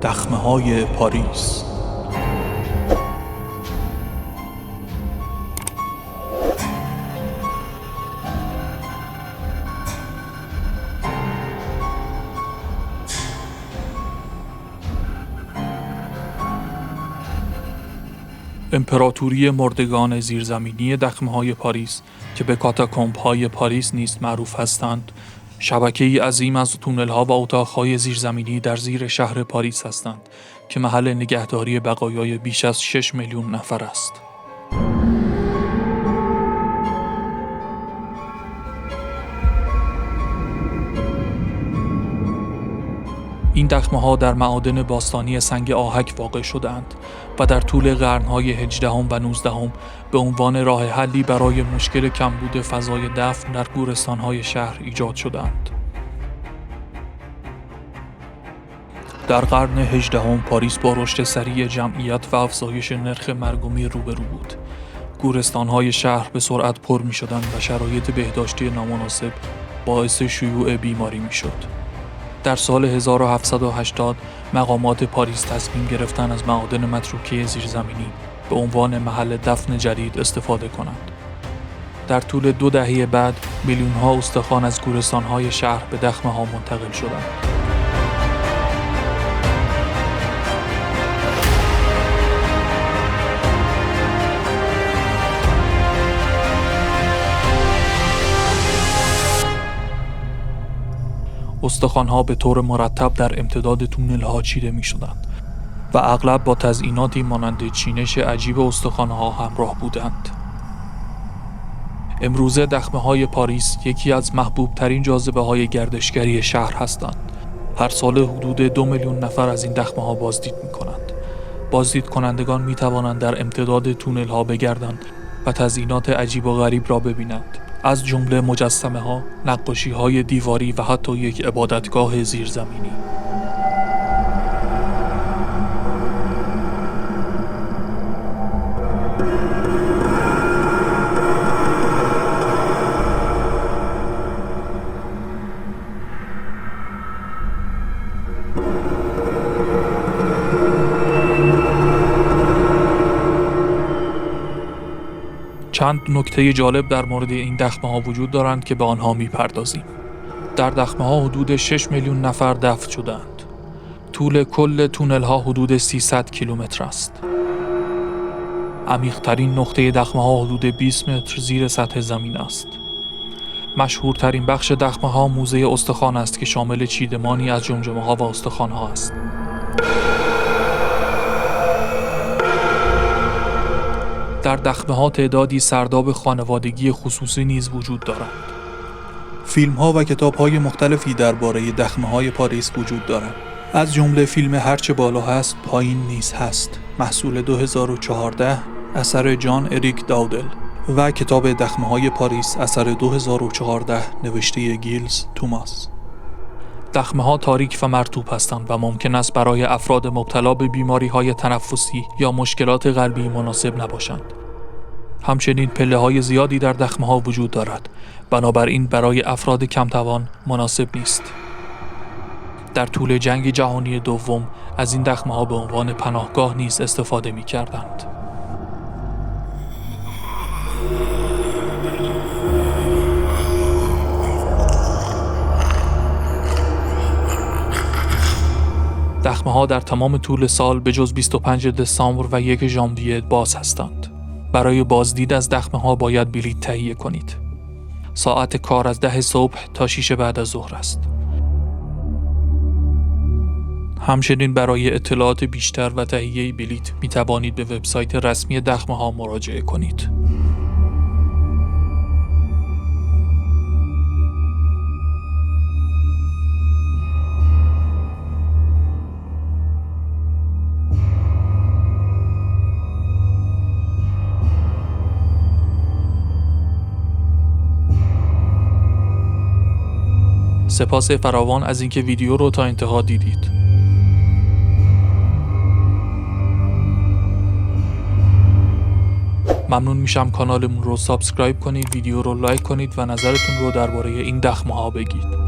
دخمه‌های پاریس. امپراتوری مردگان زیرزمینی دخمه‌های پاریس که به کاتاکومب‌های پاریس نیز معروف هستند، شبکه‌ای عظیم از تونل‌ها و اتاق‌های زیرزمینی در زیر شهر پاریس هستند که محل نگهداری بقایای بیش از 6 میلیون نفر است. این دخمه‌ها در معادن باستانی سنگ آهک واقع شده‌اند و در طول قرن‌های 18 و 19 به عنوان راه حلی برای مشکل کمبود فضای دفن در گورستان‌های شهر ایجاد شده‌اند. در قرن 18 پاریس با رشد سریع جمعیت و افزایش نرخ مرگ و میر روبرو بود. گورستان‌های شهر به سرعت پر می‌شدند و شرایط بهداشتی نامناسب باعث شیوع بیماری می‌شد. در سال 1780 مقامات پاریس تصمیم گرفتند از معادن متروکه زیرزمینی به عنوان محل دفن جدید استفاده کنند. در طول 2 دهه بعد میلیون‌ها استخوان از گورستان‌های شهر به دخمه‌ها منتقل شدند. استخوان‌ها به طور مرتب در امتداد تونل‌ها چیده می‌شدند و اغلب با تزئیناتی مانند چینش عجیب استخوان‌ها همراه بودند. امروزه دخمه‌های پاریس یکی از محبوب‌ترین جاذبه‌های گردشگری شهر هستند. هر سال حدود 2 میلیون نفر از این دخمه‌ها بازدید می‌کنند. بازدید کنندگان می‌توانند در امتداد تونل‌ها بگردند و تزئینات عجیب و غریب را ببینند، از جمله مجسمه‌ها، نقاشی‌های دیواری و حتی یک عبادتگاه زیرزمینی. چند نکته جالب در مورد این دخمه‌ها وجود دارند که به آنها می‌پردازیم. در دخمه‌ها حدود 6 میلیون نفر دفن شده‌اند. طول کل تونل‌ها حدود 300 کیلومتر است. عمیق‌ترین نقطه دخمه‌ها حدود 20 متر زیر سطح زمین است. مشهورترین بخش دخمه‌ها موزه استخوان است که شامل چیدمانی از جمجمه‌ها و استخوان‌ها است. در دخمه‌ها تعدادی سرداب خانوادگی خصوصی نیز وجود دارند. فیلم‌ها و کتاب‌های مختلفی درباره دخمه‌های پاریس وجود دارند. از جمله فیلم هرچه بالا هست پایین نیز هست، محصول 2014 اثر جان اریک داودل، و کتاب دخمه‌های پاریس اثر 2014 نوشته گیلز توماس. دخمه‌ها تاریک و مرطوب هستند و ممکن است برای افراد مبتلا به بیماری‌های تنفسی یا مشکلات قلبی مناسب نباشند. همچنین پله‌های زیادی در دخمه‌ها وجود دارد، بنابراین برای افراد کم‌توان مناسب نیست. در طول جنگ جهانی دوم از این دخمه‌ها به عنوان پناهگاه نیز استفاده می‌کردند. دخمه‌ها در تمام طول سال به جز 25 دسامبر و 1 ژانویه باز هستند. برای بازدید از دخمه‌ها باید بلیط تهیه کنید. ساعت کار از 10 صبح تا 6 بعد از ظهر است. همچنین برای اطلاعات بیشتر و تهیه بلیط می توانید به وبسایت رسمی دخمه‌ها مراجعه کنید. سپاس فراوان از اینکه ویدیو رو تا انتها دیدید. ممنون میشم کانالمون رو سابسکرایب کنید، ویدیو رو لایک کنید و نظرتون رو درباره این دخمه‌ها بگید.